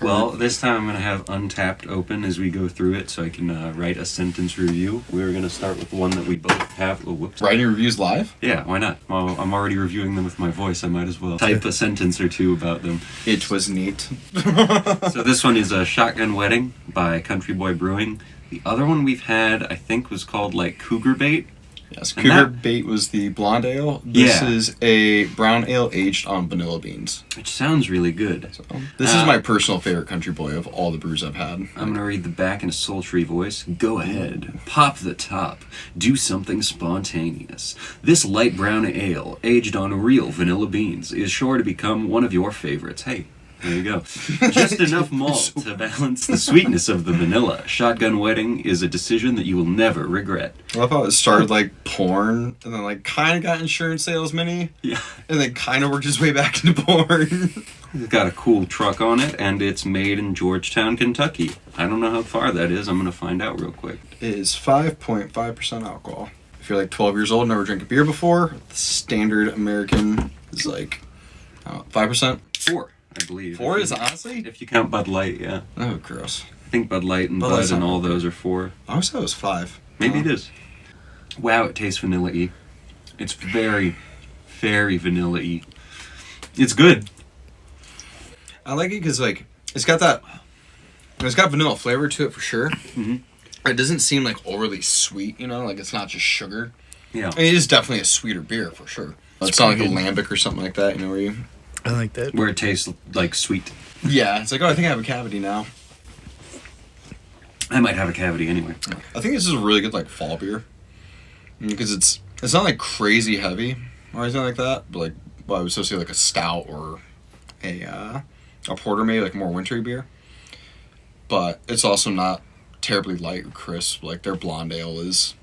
Well, this time I'm going to have Untapped open as we go through it so I can write a sentence review. We're going to start with the one that we both have. Oh, whoops. Writing reviews live? Yeah, why not? Well, I'm already reviewing them with my voice. I might as well type a sentence or two about them. It was neat. So this one is a Shotgun Wedding by Country Boy Brewing. The other one we've had, I think, was called like Cougar Bait. Yes, Cougar Bait was the blonde ale. This is a brown ale aged on vanilla beans. Which sounds really good. So, this is my personal favorite Country Boy of all the brews I've had. I'm going to read the back in a sultry voice. Go ahead. Pop the top. Do something spontaneous. This light brown ale, aged on real vanilla beans, is sure to become one of your favorites. Hey. There you go. Just enough malt to balance the sweetness of the vanilla. Shotgun Wedding is a decision that you will never regret. I love how it started like porn, and then like kind of got insurance salesman-y, and then kind of worked his way back into porn. It's got a cool truck on it, and it's made in Georgetown, Kentucky. I don't know how far that is. I'm going to find out real quick. It is 5.5% alcohol. If you're like 12 years old, never drank a beer before, the standard American is like 5%. 4. I believe. 4 is honestly? If you count Bud Light, yeah. Oh, gross. I think Bud Light and Bud and all those are 4. I always thought it was 5. Maybe it is. Wow, it tastes vanilla-y. It's very, very vanilla-y. It's good. I like it because, like, it's got vanilla flavor to it for sure. Mm-hmm. It doesn't seem, like, overly sweet, you know? Like, it's not just sugar. Yeah. I mean, it is definitely a sweeter beer for sure. It's not like a lambic or something like that, you know, where you... I like that. Where it tastes like sweet. Yeah, it's like, oh, I think I have a cavity now. I might have a cavity anyway. I think this is a really good, like, fall beer. Because it's not, like, crazy heavy or anything like that. But, like, well, I would associate, like, a stout or a porter maybe, like, more wintry beer. But it's also not terribly light or crisp. Like, their blonde ale is,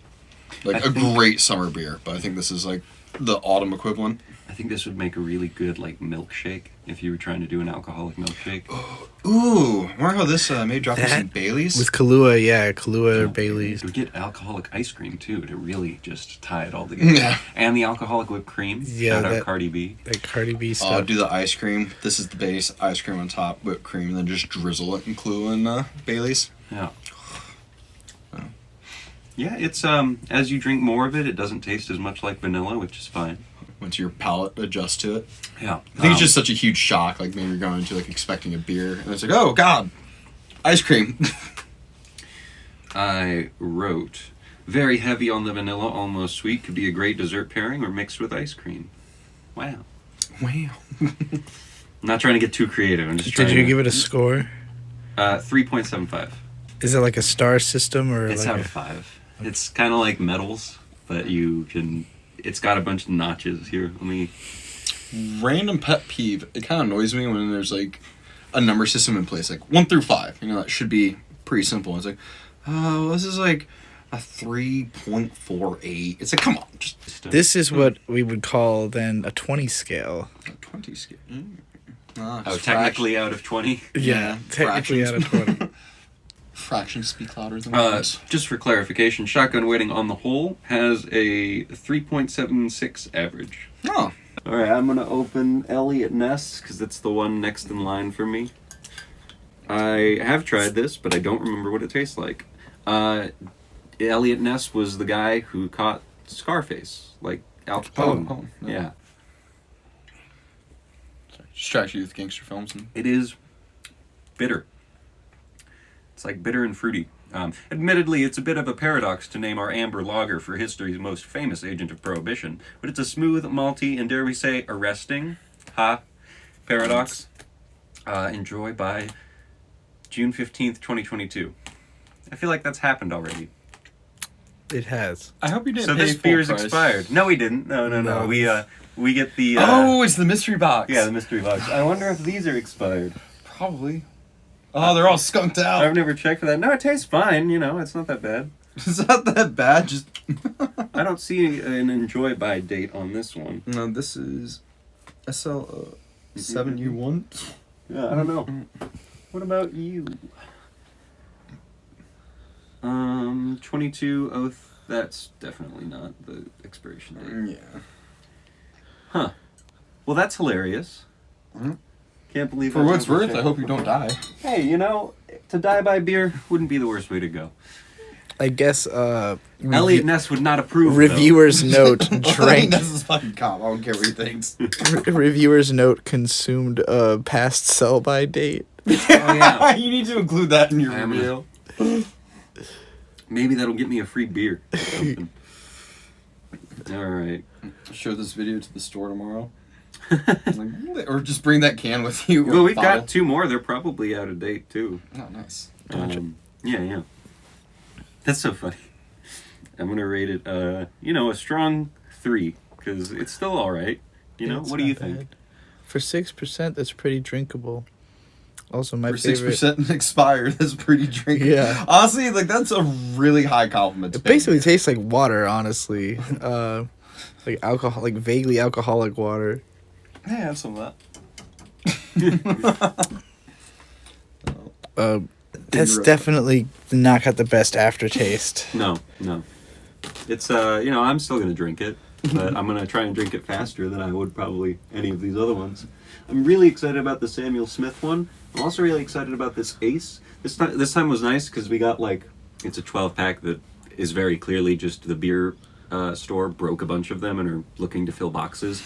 like, a great summer beer. But I think this is, like, the autumn equivalent. I think this would make a really good, like, milkshake if you were trying to do an alcoholic milkshake. Ooh, remember how this may drop with some Baileys? With Kahlua, Kahlua or Baileys. You would get alcoholic ice cream, too, to really just tie it all together. Yeah. And the alcoholic whipped cream. Yeah, Shout out Cardi B. That Cardi B stuff. I'll do the ice cream. This is the base. Ice cream on top, whipped cream, and then just drizzle it in Kahlua and Baileys. Yeah. Yeah, it's, as you drink more of it, it doesn't taste as much like vanilla, which is fine. Once your palate adjusts to it. Yeah. I think it's just such a huge shock, like maybe you're going to like expecting a beer, and it's like, oh god, ice cream. I wrote, very heavy on the vanilla, almost sweet, could be a great dessert pairing or mixed with ice cream. Wow. Wow. I'm not trying to get too creative. I'm just Did you give it a score? 3.75. Is it like a star system or It's like out of 5. It's kind of like medals, but you can... It's got a bunch of notches here. Let me... Random pet peeve. It kind of annoys me when there's like a number system in place, like 1 through 5. You know, that should be pretty simple. It's like, oh, this is like a 3.48. It's like, come on. This is what we would call then a 20 scale. A 20 scale. technically out of 20? Yeah, technically out of 20. Fractions speak louder than words. Just for clarification, Shotgun Wedding on the whole has a 3.76 average. Oh. Alright, I'm going to open Elliot Ness, because it's the one next in line for me. I have tried this, but I don't remember what it tastes like. Elliot Ness was the guy who caught Scarface, like Al Capone. Oh, no. Yeah. Distract you with gangster films. It is bitter. It's like bitter and fruity. Admittedly, it's a bit of a paradox to name our amber lager for history's most famous agent of prohibition, but it's a smooth, malty, and dare we say, arresting, paradox. Enjoy by June 15th, 2022. I feel like that's happened already. It has. I hope you didn't So pay this full beer's price. expired. No, we didn't. No. We get the... oh, it's the mystery box. Yeah, the mystery box. I wonder if these are expired. Probably. Oh, they're all skunked out. I've never checked for that. No, it tastes fine. You know, it's not that bad. It's not that bad. Just I don't see an enjoy by date on this one. no. This is SL 7U1. Yeah, I don't know. What about you? 22 that's definitely not the expiration date. Yeah. Huh. Well, that's hilarious. Mhm. Can't believe For that's what it's worth, overshadowed. I hope you don't die. Hey, to die by beer wouldn't be the worst way to go. I guess Elliot Ness would not approve. reviewers note drank. This is fucking cop. I don't care what he thinks. Reviewers note consumed past sell by date. Though. Oh yeah. You need to include that in your I'm review. Maybe that'll get me a free beer. Or something. All right. Show this video to the store tomorrow. Or just bring that can with you. Well, we've got 2 more. They're probably out of date too. Oh, nice. Yeah. That's so funny. I'm gonna rate it, a strong 3 because it's still all right. It's what do you not think? bad. For 6%, that's pretty drinkable. Also, my For favorite. 6% expired, that's pretty drinkable. Yeah. Honestly, that's a really high compliment to It pay. basically tastes like water, honestly. Like alcohol, like vaguely alcoholic water. Yeah, have some of that. That's definitely not got the best aftertaste. No. It's I'm still gonna drink it, but I'm gonna try and drink it faster than I would probably any of these other ones. I'm really excited about the Samuel Smith one. I'm also really excited about this Ace. This time was nice because we got it's a 12-pack that is very clearly just the beer store broke a bunch of them and are looking to fill boxes.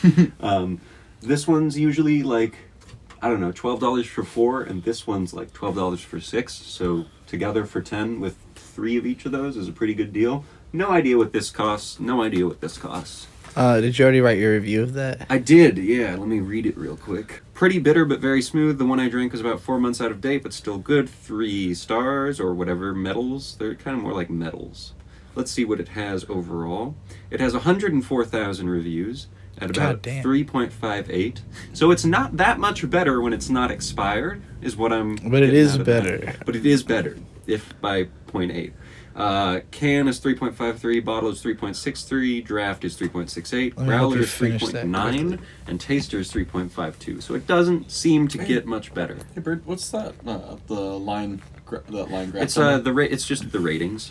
This one's usually $12 for 4, and this one's $12 for 6. So together for 10 with 3 of each of those is a pretty good deal. No idea what this costs. Did you already write your review of that? I did, yeah. Let me read it real quick. Pretty bitter, but very smooth. The one I drank was about 4 months out of date, but still good. 3 stars, or whatever, medals. They're kind of more like medals. Let's see what it has overall. It has 104,000 reviews at about 3.58. So it's not that much better when it's not expired, is what I'm... But it is better. But it is better, if by 0.8. Can is 3.53, bottle is 3.63, draft is 3.68, growler is 3.9, and taster is 3.52. So it doesn't seem to get much better. Hey, Bird, what's that? The line graph? It's it's just the ratings,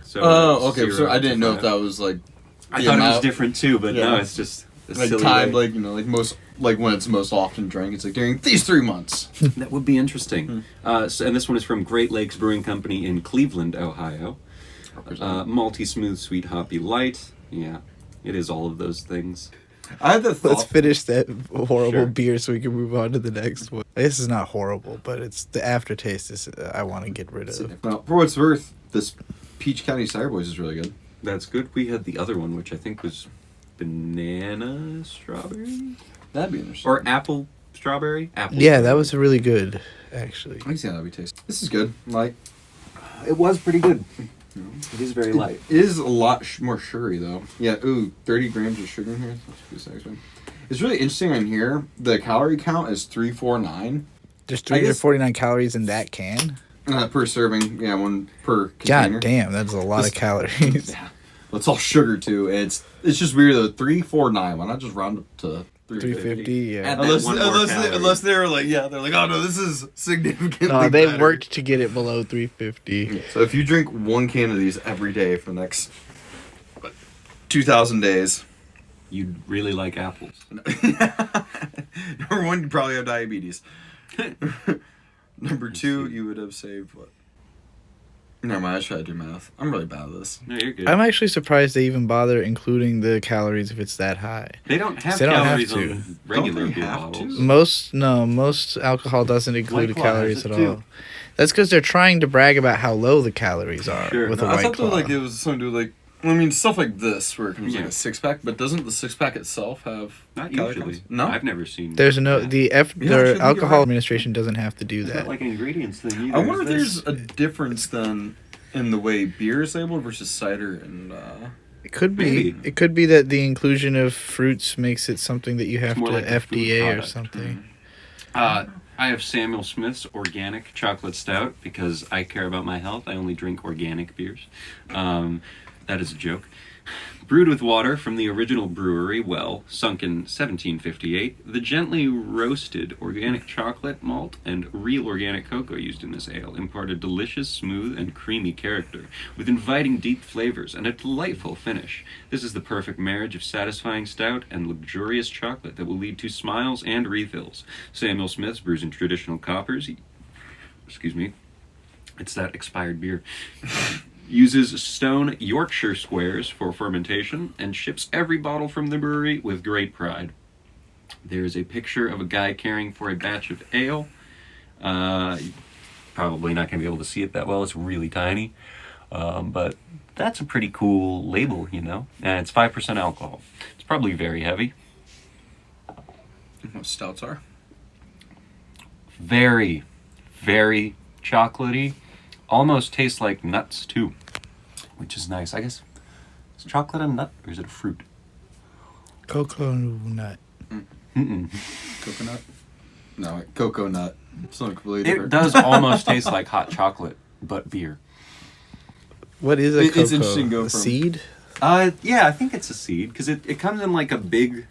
So oh, okay. 0 So I didn't to know 5. if that was I thought it was different too, but Yeah. no, it's just a like silly time, way. most when it's most often drank. It's during these 3 months. That would be interesting. And this one is from Great Lakes Brewing Company in Cleveland, Ohio. Malty, smooth, sweet, hoppy, light. Yeah, it is all of those things. I had the thought. Let's finish that horrible Sure. beer so we can move on to the next one. This is not horrible, but it's the aftertaste is I want to get rid of. Now, for what it's worth, this Peach County Cider Boys is really good. That's good. We had the other one, which I think was banana strawberry That'd be interesting. or apple strawberry. Apple. Yeah, that strawberry. was really good, actually. I can see how that'd be tasty. This is good. It was pretty good. It is very light. It is a lot more sugary though. Yeah. Ooh, 30 grams of sugar in here. That's pretty sexy. It's really interesting on here. The calorie count is 349 There's 349 calories in that can. per serving. Yeah, one per container. God damn, that's a lot of calories. Yeah. Well, it's all sugar too. And it's just weird though. 349. Why not just round up to 350, yeah. Add that one more calorie. Unless they're they're like, oh no, this is significantly No, they better. worked to get it below 350. So if you drink 1 can of these every day for the next 2,000 days, You'd really like apples. number 1, you probably have diabetes. Number 2, you would have saved what? Never mind, I try to do math. I'm really bad at this. No, you're good. I'm actually surprised they even bother including the calories if it's that high. They don't have They don't have calories to. on regular Don't they beer have bottles. to? Most alcohol doesn't include White Claw calories has at it all. too. That's because they're trying to brag about how low the calories are Sure. with No, a I White thought Claw. it was something to do with stuff like this where it comes like Yeah. a 6-pack, but doesn't the 6-pack itself have Not calorie usually. counts? No? I've never seen. There's no that. the actually, I their think you're alcohol right. administration doesn't have to do It's that. not like an ingredients thing either. I wonder if is there's a difference then in the way beer is labeled versus cider and It could be. Maybe. It could be that the inclusion of fruits makes it something that you have more to like a food FDA or product. something. I have Samuel Smith's organic chocolate stout because I care about my health. I only drink organic beers. That is a joke. Brewed with water from the original brewery well, sunk in 1758, the gently roasted organic chocolate, malt, and real organic cocoa used in this ale impart a delicious, smooth, and creamy character, with inviting deep flavors and a delightful finish. This is the perfect marriage of satisfying stout and luxurious chocolate that will lead to smiles and refills. Samuel Smith's brews in traditional coppers. Excuse me. It's that expired beer. Uses stone Yorkshire squares for fermentation and ships every bottle from the brewery with great pride. There is a picture of a guy caring for a batch of ale. Probably not going to be able to see it that well. It's really tiny. But that's a pretty cool label, you know. And it's 5% alcohol. It's probably very heavy. What stouts are? Very, very chocolatey. Almost tastes like nuts too, which is nice. I guess, is chocolate a nut or is it a fruit? Cocoa nut. Coconut? No, cocoa nut. Something completely It different. does almost taste like hot chocolate, but beer. What is a cocoa? It's interesting to go A from- seed? Yeah, I think it's a seed because it comes in like a big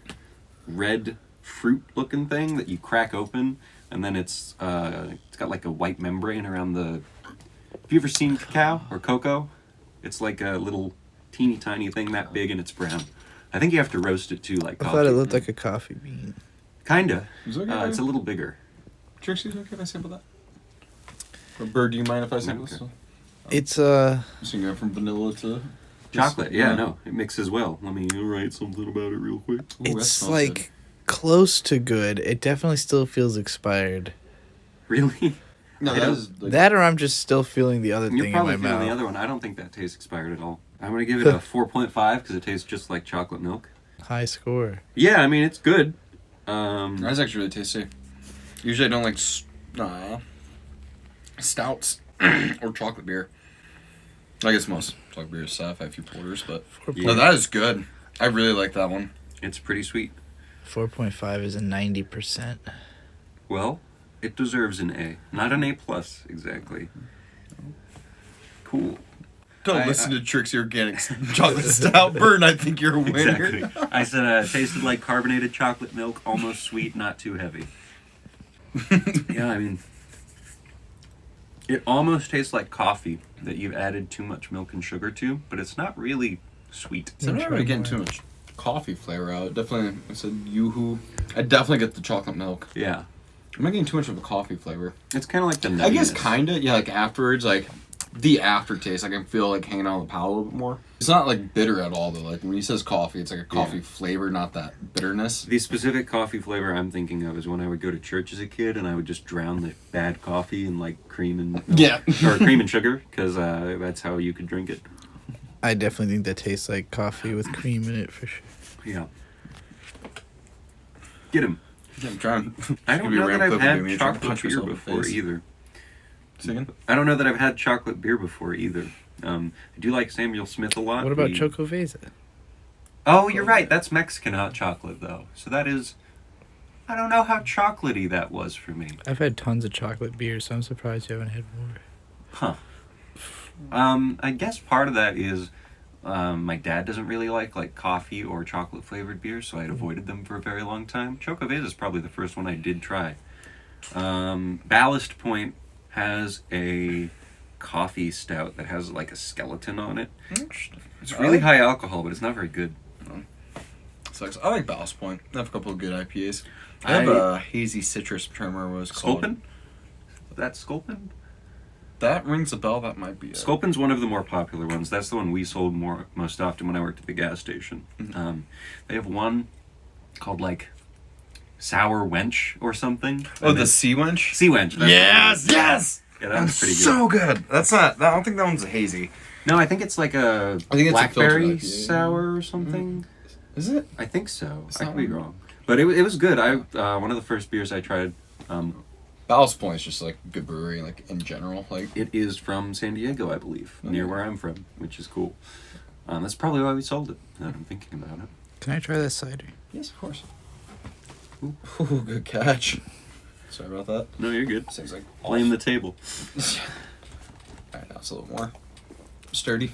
red fruit-looking thing that you crack open, and then it's got like a white membrane around the. Have you ever seen cacao or cocoa? It's like a little teeny tiny thing that big and it's brown. I think you have to roast it too, like I coffee. thought it looked like a coffee bean. Kinda. Is it okay? It's a little bigger. Trixie, is it okay if I sample that? Or Bird, do you mind if I sample this? Okay. It's So you go from vanilla to Chocolate, yeah, no, it mixes well. Let me write something about it real quick. Ooh, that it's smells like good. close to good. It definitely still feels expired. Really? No, I that don't- is like, That or I'm just still feeling the other You're thing in probably my feeling mouth. the other one. I don't think that tastes expired at all. I'm going to give it a 4.5 because it tastes just like chocolate milk. High score. Yeah, I mean, it's good. that's actually really tasty. Usually I don't like stouts or chocolate beer. I guess most chocolate beer is soft. I have a few porters, but Yeah. no, that is good. I really like that one. It's pretty sweet. 4.5 is a 90%. Well, it deserves an A. Not an A+, exactly. Cool. Don't listen to Trixie Organics chocolate stout. Bird, I think you're a winner. Exactly. I said tasted like carbonated chocolate milk, almost sweet, not too heavy. Yeah, I mean, it almost tastes like coffee that you've added too much milk and sugar to, but it's not really sweet. So I'm not really getting too much coffee flavor out. Definitely, I said yoo-hoo. I definitely get the chocolate milk. Yeah. I'm not getting too much of a coffee flavor. It's kind of like the nuttiness. I guess kinda, yeah, like afterwards, like the aftertaste, I can feel like hanging on the palate a little bit more. It's not like bitter at all though. Like when he says coffee, it's like a coffee flavor, not that bitterness. The specific coffee flavor I'm thinking of is when I would go to church as a kid and I would just drown the bad coffee in like cream and milk. Yeah. or cream and sugar because that's how you could drink it. I definitely think that tastes like coffee with cream in it for sure. Yeah. Get him. I'm trying. I don't know that I've had chocolate beer before either. Second? I don't know that I've had chocolate beer before either. I do like Samuel Smith a lot. What about Chocovesa? Oh, you're right. That's Mexican hot chocolate, though. So that is... I don't know how chocolatey that was for me. I've had tons of chocolate beer, so I'm surprised you haven't had more. Huh. I guess part of that is my dad doesn't really like coffee or chocolate flavored beers, so I'd avoided them for a very long time. Chocovesa is probably the first one I did try. Ballast Point has a coffee stout that has like a skeleton on it. It's really high alcohol, but it's not very good. Sucks. I like Ballast Point. I have a couple of good IPAs. I have a hazy citrus. I'm trying to remember what it's called. Sculpin? That's Sculpin? That rings a bell. That might be it. Sculpin's one of the more popular ones. That's the one we sold most often when I worked at the gas station. Mm-hmm. They have one called like Sour Wench or something. Oh, And the then- Sea Wench? Sea Wench. that's Yes! the one. Yes! Yeah, that one's pretty good. So good. That's not. I don't think that one's a hazy. No, I think it's like a I think it's a filtered blackberry IPA. sour or something. Is it? I think so. It's I not could be one. wrong. But it was good. One of the first beers I tried, Ballast Point is just like a good brewery, like in general. Like it is from San Diego, I believe, near where I'm from, which is cool. That's probably why we sold it, now that I'm thinking about it. Can I try that cider? yes, of course. Ooh, good catch. Sorry about that. No, you're good. Seems like Blame the table. Alright, now it's a little more sturdy.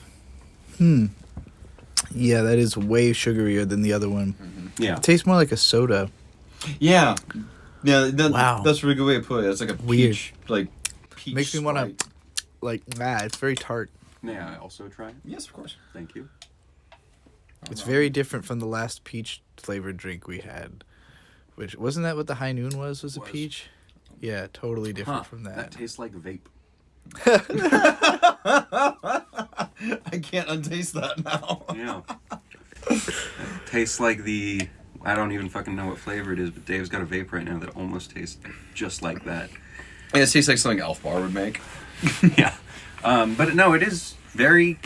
Yeah, that is way sugarier than the other one. Yeah. It tastes more like a soda. Yeah. Yeah, Wow. That's a really good way to put it. It's like a Weird. peach, like, peach Makes me want Sprite. to, like, it's very tart. May I also try it? Yes, of course. Thank you. It's very different from the last peach flavored drink we had. Which, wasn't that what the High Noon was? Was it peach? Yeah, totally different from That that. tastes like vape. I can't untaste that now. Yeah. It tastes like I don't even fucking know what flavor it is, but Dave's got a vape right now that almost tastes just like that. And it tastes like something Elf Bar would make. Yeah. But no, it is very...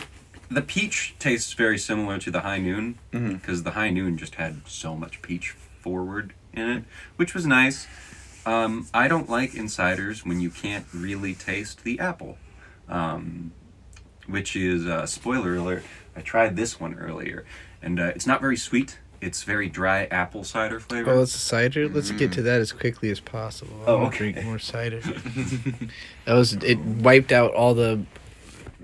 The peach tastes very similar to the High Noon, because the High Noon just had so much peach forward in it, which was nice. I don't like in ciders when you can't really taste the apple, which is, spoiler alert, I tried this one earlier, and it's not very sweet. It's very dry apple cider flavor. Oh, it's a cider? Let's get to that as quickly as possible. I want to okay. drink more cider. It wiped out all the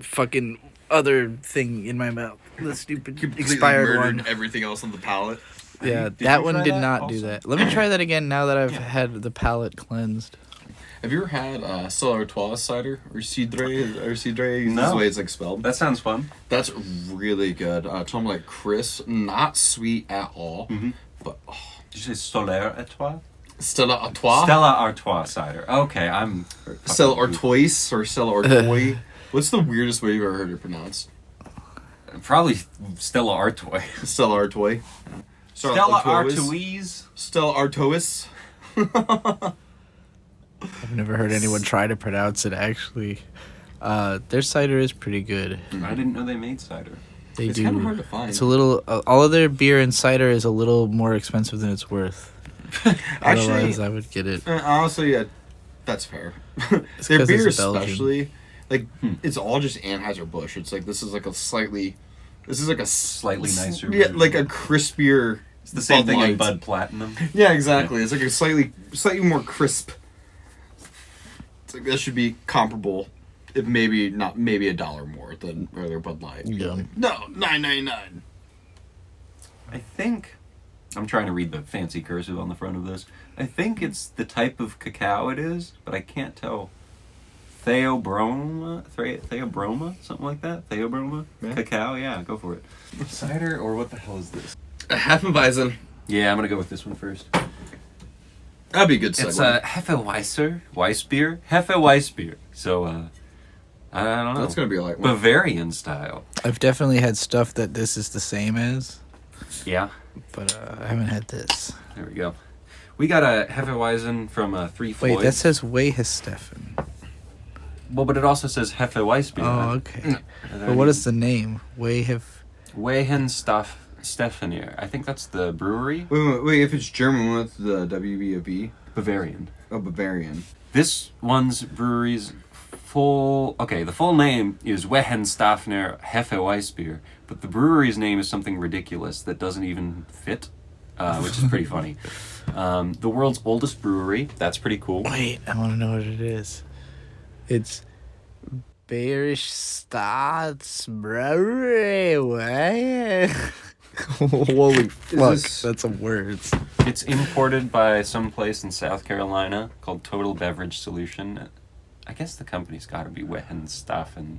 fucking other thing in my mouth. The stupid expired one. Everything else on the palate. Yeah, Did that you one try did that not also? do that. Let me try that again now that I've had the palate cleansed. Have you ever had Stella Artois cider or Cidre? No. That's the way it's like spelled. That sounds fun. That's really good. It's almost like crisp, not sweet at all. But Did you say Solaire Etoile? Stella Artois, Stella Artois cider. Okay, I'm... Stella Artois or Stella Artois. What's the weirdest way you've ever heard it pronounced? Probably Stella Artois. Stella Artois. Stella Artois. Stella Artois. I've never heard anyone try to pronounce it, actually. Their cider is pretty good. I didn't know they made cider. They It's do. kind of hard to find. It's a little... all of their beer and cider is a little more expensive than it's worth. Otherwise, I would get it. Honestly, yeah, that's fair. It's Their 'cause beer it's Belgian. especially, like, it's all just Anheuser-Busch. It's like, this is like a slightly... This is like a... Slightly nicer Yeah, version. like a crispier... It's the same Bud thing in Light. Bud Platinum. Yeah, exactly. It's like a slightly more crisp. It's like, that should be comparable, if maybe $1 more than regular Bud Light. Yeah. No, $9.99. I think... I'm trying to read the fancy cursive on the front of this. I think it's the type of cacao it is, but I can't tell. Theobroma? Something like that? Theobroma? Yeah. Cacao? Yeah, go for it. Cider, or what the hell is this? A Hefeweizen. Yeah, I'm gonna go with this one first. That'd be a good segue. It's a Hefeweißbier. Hefeweißbier. So, I don't know. That's gonna be a light one. Bavarian style. I've definitely had stuff that this is the same as, Yeah, but I haven't had this. there we go. We got a Hefeweizen from Three Floyds. Wait, that says Weihesteffen. Well, but it also says Hefeweißbier. Oh, okay. But what is the name? Weihenstephaner. I think that's the brewery. Wait, if it's German, what's the WBOB? Bavarian. Oh, Bavarian. This one's brewery's the full name is Weihenstephaner Hefeweißbier, but the brewery's name is something ridiculous that doesn't even fit, which is pretty funny. The world's oldest brewery. That's pretty cool. Wait, I want to know what it is. It's Bayerisch Staatsbrewery. Holy fuck, this- that's a words. It's imported by some place in South Carolina called Total Beverage Solution. I guess the company's got to be Weihenstephaner.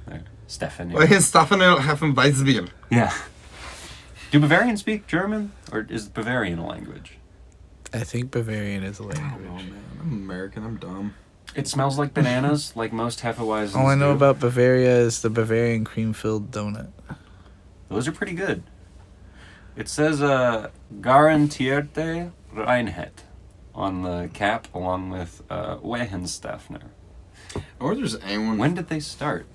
Weihenstephaner Hefeweizenbier. Yeah. Do Bavarians speak German, or is Bavarian a language? I think Bavarian is a Oh language. man, I'm American. I'm dumb. It smells like bananas, like most Hefeweizens All I know do. about Bavaria is the Bavarian cream-filled donut. Those are pretty good. It says Garantierte Reinheit on the cap, along with Weihenstephaner. I wonder if there's anyone. When did they start?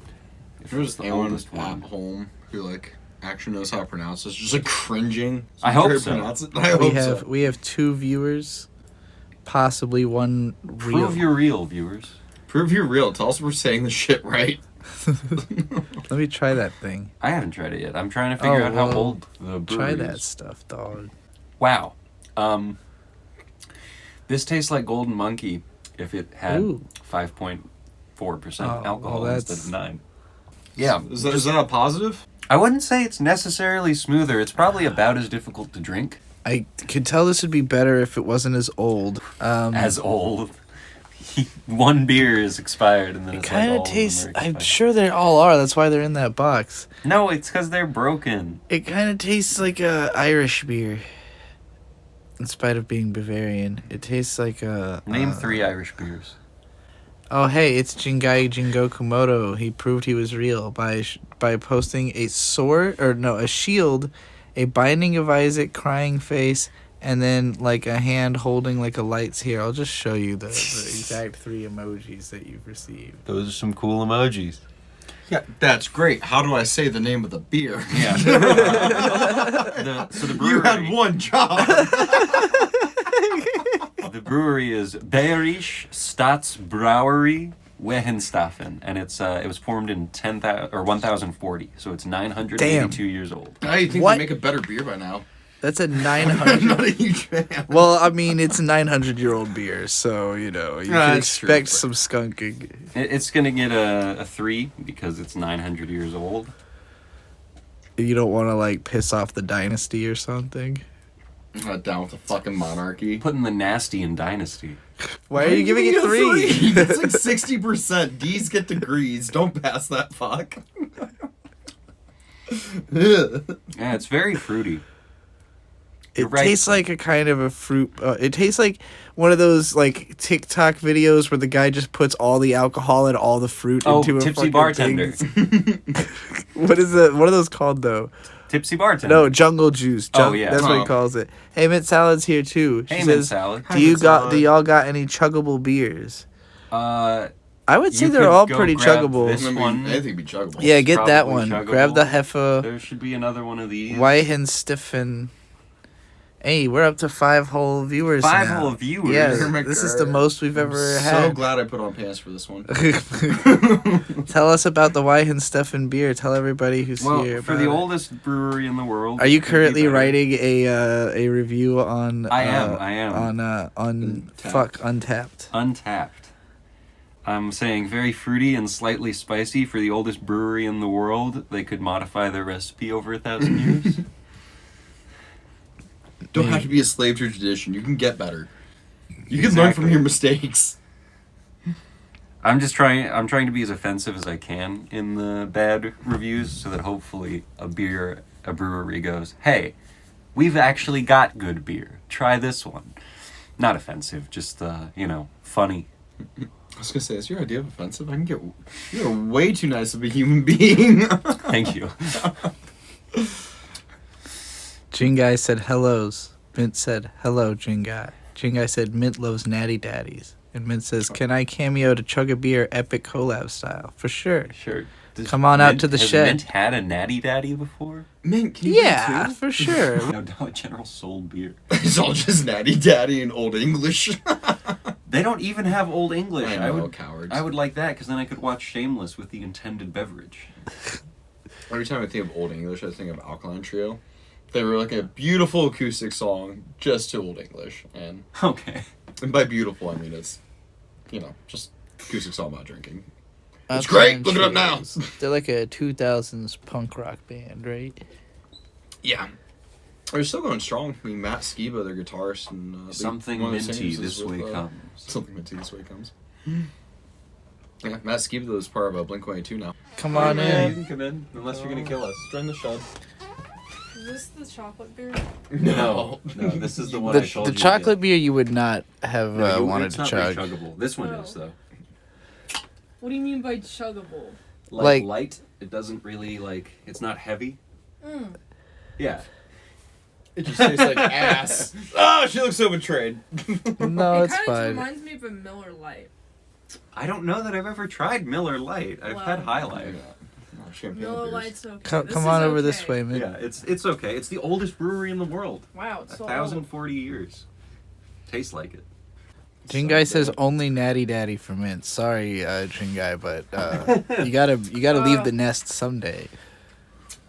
If there's the anyone oldest at one. home who like actually knows how to pronounce this, just like cringing. I hope trying to so. pronounce it. I hope We have 2 viewers, possibly one real. Prove you're real, viewers. Prove you're real. Tell us we're saying the shit right. Let me try that thing. I haven't tried it yet. I'm trying to figure out how old the brewery Try that is. stuff, dog. Wow. This tastes like Golden Monkey if it had Ooh. 5.4% Oh, alcohol well, instead of 9. Yeah. Is that a positive? I wouldn't say it's necessarily smoother. It's probably about as difficult to drink. I could tell this would be better if it wasn't as old. As old. One beer is expired and then It it's kind like of all of them tastes. are I'm expired. sure they all are. That's why they're in that box. No, it's because they're broken. It kind of tastes like a Irish beer. In spite of being Bavarian, it tastes like a. Name 3 Irish beers. Oh hey, it's Jingai Jingokumoto. He proved he was real by posting a a shield, a binding of Isaac, crying face, and then like a hand holding like a lights here. I'll just show you the exact 3 emojis that you've received. Those are some cool emojis. Yeah, that's great. How do I say the name of the beer? Yeah. So the brewery, You had one job. the brewery is Bayerisch Staatsbrauerei Wehenstaffen, and it was formed in 1040, so it's 982 years old. I think What? they make a better beer by now. That's a I'm 900. not a huge fan. Well, I mean, it's a 900-year-old beer, so you know you can That's true, expect but- some skunking. It's gonna get a 3 because it's 900 years old. You don't want to like piss off the dynasty or something. I'm not down with the fucking monarchy. Putting the nasty in Dynasty. Why are you giving it 3? It's like 60%. D's get degrees. Don't pass that fuck. Yeah, it's very fruity. It You're right. tastes like a kind of a fruit. It tastes like one of those like TikTok videos where the guy just puts all the alcohol and all the fruit Oh, into a Tipsy fucking Bartender. thing. What is it? What are those called though? Tipsy Bartender. No, jungle juice. Oh, yeah. That's what he Oh. calls it. Hey, Mint Salad's here too. She Hey, Mint says, Salad. Do y'all got any chuggable beers? Uh, I would say You they're could all go pretty grab chuggable. this one. I think it'd be chuggable. Yeah, get that probably one. chuggable. Grab the Heffa there should be another one of these. Weihenstephan. Hey, we're up to 5 whole viewers 5 now. whole viewers. Yeah, Oh my this is God. the most we've ever So had. glad I put on pants for this one. Tell us about the Weihenstephan beer. Tell everybody who's Well, here. for about the it. oldest brewery in the world. Are you it could be currently better. writing a review on? I am. on Untapped. Untapped. Untapped. I'm saying very fruity and slightly spicy for the oldest brewery in the world. They could modify their recipe over 1,000 years. Don't have to be a slave to tradition. You can get better. You can learn from Exactly. your mistakes. I'm trying to be as offensive as I can in the bad reviews so that hopefully a brewery goes, hey, we've actually got good beer. Try this one. Not offensive, just, funny. I was gonna say, is your idea offensive? You're way too nice of a human being. Thank you. Jingai said hellos. Mint said hello, Jingai. Jingai said Mint loves natty daddies. And Mint says, can I cameo to chug a beer epic collab style? For sure. Sure. Come on out to the has shed. Mint had a natty daddy before? Man, can you Yeah, do it for sure. No, Dollar General sold beer. too? It's all just natty daddy and old English. They don't even have Old English. I know, cowards. I would like that because then I could watch Shameless with the intended beverage. Every time I think of Old English, I think of Alkaline Trio. They were like a beautiful acoustic song just to Old English. And Okay. by beautiful, I mean it's, just acoustic song about drinking. It's Alkaline great! Look it up now! Trios. They're like a 2000s punk rock band, right? Yeah. They're still going strong. I mean, Matt Skiba, their guitarist, and Something one of the minty singers is this way with, comes. Something minty this way comes. Yeah, Matt Skiba is part of Blink-182 now. Come on in. can come in, unless you're gonna kill us. Join the shed. Is this the chocolate beer? No, this is the one I told The you. chocolate beer you would not have No, wanted it's to not very chug. chuggable. This one Oh. is though. What do you mean by chuggable? Like- Light. It doesn't really it's not heavy. Mm. Yeah. It just tastes like ass. Oh, she looks so betrayed. No, it it's kind of fine. reminds me of a Miller Lite. I don't know that I've ever tried Miller Lite. I've had High Life. Oh, champagne Miller beers. Lite's okay. Come, This come is on over okay. this way, man. Yeah, it's okay. It's the oldest brewery in the world. Wow, it's so 1,040 years. Tastes like it. Jingai says only natty daddy for Mint. Sorry, Jingai, but you gotta leave the nest someday. old.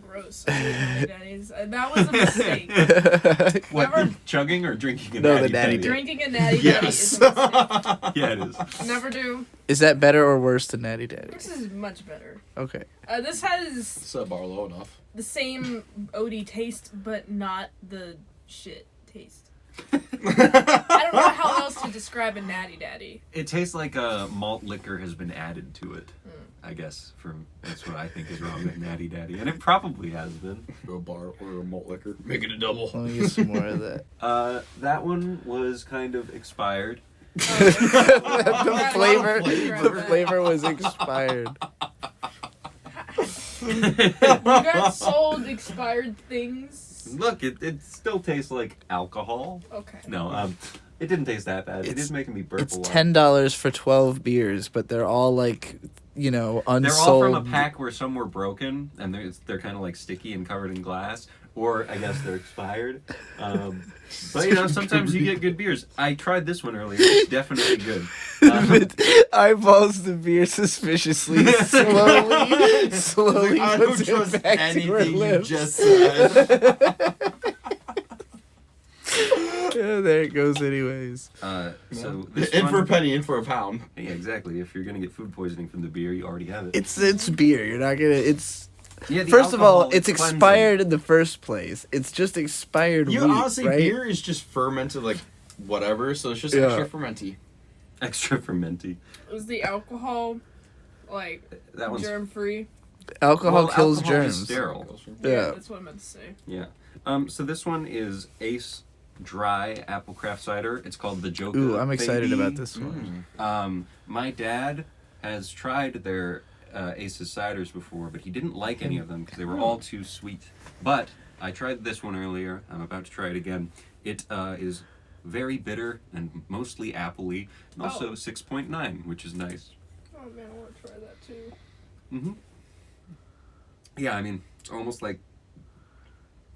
Gross. Daddies. That was a mistake. What, Never- chugging or drinking a No, natty the natty daddy? Drinking a natty Yes. daddy is a mistake. Yeah, it is. Never do. Is that better or worse than natty daddy? This is much better. Okay. This has It's bar low enough. the same OD taste, but not the shit taste. I don't know how else to describe a Natty Daddy. It tastes like a malt liquor has been added to it. I guess that's what I think is wrong with Natty Daddy, and it probably has been. Go to a bar, order a malt liquor, make it a double. Let me get some more of that. That one was kind of expired. The flavor was expired. You got sold expired things. Look, it still tastes like alcohol. Okay. No, it didn't taste that bad. It is making me burp It's a lot. $10 for 12 beers, but they're all like, you know, unsold. They're all from a pack where some were broken, and they're kind of like sticky and covered in glass, or I guess they're expired. But you know, sometimes you get good beers. I tried this one earlier. It's definitely good. Eyeballs the beer suspiciously, slowly I puts don't trust it back to her anything you lips. just said. Yeah, there it goes anyways. So this In for a one, penny, in for a pound. yeah, exactly. If you're gonna get food poisoning from the beer, you already have it. It's beer. You're not gonna. Yeah, the First of all, alcohol, it's cleansing. expired in the first place. It's just expired wheat, Honestly, right? beer is just fermented, like, whatever, so it's just Yeah. extra fermenty. Extra fermenty. Was the alcohol like That one's germ free? Alcohol kills alcohol is germs. sterile. Yeah. That's what I meant to say. Yeah. So this one is Ace Dry Apple Craft Cider. It's called the Joker. Ooh, I'm excited Baby. about this one. My dad has tried their Ace's ciders before, but he didn't like any of them because they were all too sweet. But I tried this one earlier. I'm about to try it again. It is very bitter and mostly appley, and also 6.9, which is nice. Oh man, I want to try that too. Mm-hmm. Yeah, I mean, it's almost like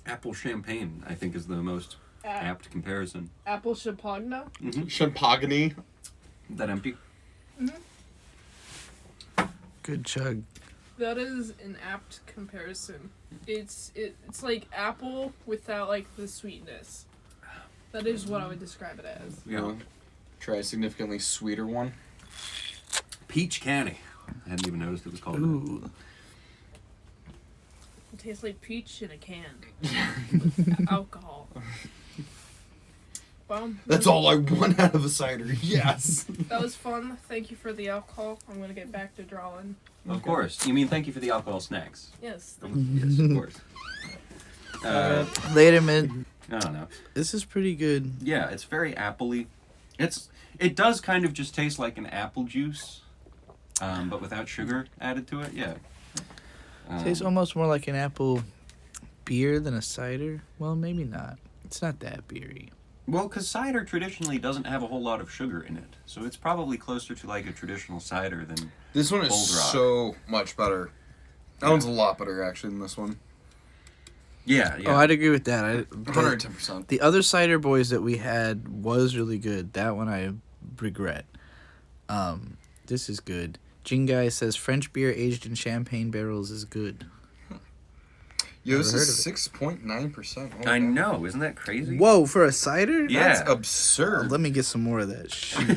apple champagne, I think is the most apt comparison. Apple champagne. Champagne. That empty? Good chug. That is an apt comparison. It's like apple without like the sweetness. That is what I would describe it as. Yeah. Try a significantly sweeter one. Peach canny. I hadn't even noticed it was called that. Ooh. It tastes like peach in a can. With alcohol. Well, That's all I want out of a cider. Yes. that was fun. Thank you for the alcohol. I'm gonna get back to drawing. Of course. You mean thank you for the alcohol snacks? Yes. Yes, of course. Later, man. I don't know. This is pretty good. Yeah, it's very appley. It does kind of just taste like an apple juice, but without sugar added to it. Yeah. Tastes almost more like an apple beer than a cider. Well, maybe not. It's not that beery. Well, because cider traditionally doesn't have a whole lot of sugar in it, so it's probably closer to like a traditional cider than. This one is Bold Rock. so much better. That one's a lot better, actually, than this one. Yeah. Oh, I'd agree with that. 110%. The other cider boys that we had was really good. That one I regret. This is good. Jingai says French beer aged in champagne barrels is good. Yo, this Never is heard 6.9%. I know. Isn't that crazy? Whoa, for a cider? Yeah. That's absurd. Let me get some more of that shit.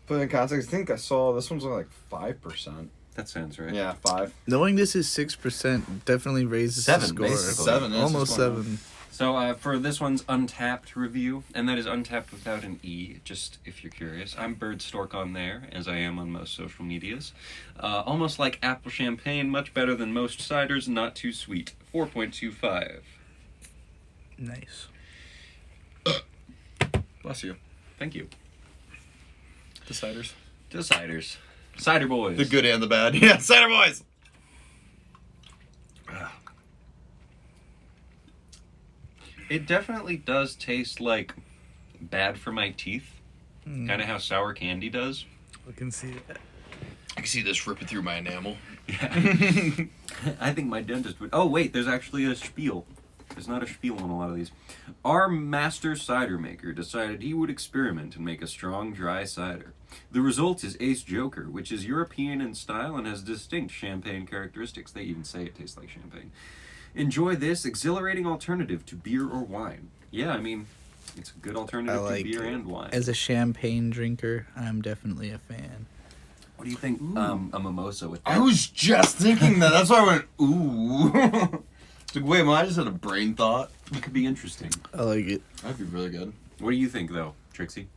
Put in context, I think I saw this one's only like 5%. That sounds right. Yeah, 5. Knowing this is 6% definitely raises the 7, score. basically. 7. It's Almost just going 7. So for this one's Untapped review, and that is Untapped without an E, just if you're curious. I'm Bird Stork on there, as I am on most social medias. Almost like apple champagne, much better than most ciders, not too sweet. 4.25. Nice. Bless you. Thank you. The ciders. To ciders. Cider boys. The good and the bad. Yeah, cider boys! It definitely does taste like bad for my teeth. Mm. Kind of how sour candy does. I can see that. I can see this ripping through my enamel. Yeah. I think my dentist would. Oh, wait, there's actually a spiel. There's not a spiel on a lot of these. Our master cider maker decided he would experiment and make a strong, dry cider. The result is Ace Joker, which is European in style and has distinct champagne characteristics. They even say it tastes like champagne. Enjoy this exhilarating alternative to beer or wine. Yeah, I mean, it's a good alternative I like to beer it. and wine. As a champagne drinker, I'm definitely a fan. What do you think? A mimosa with. I was just thinking that. That's why I went, ooh. It's like, wait, I just had a brain thought. It could be interesting. I like it. That'd be really good. What do you think, though, Trixie?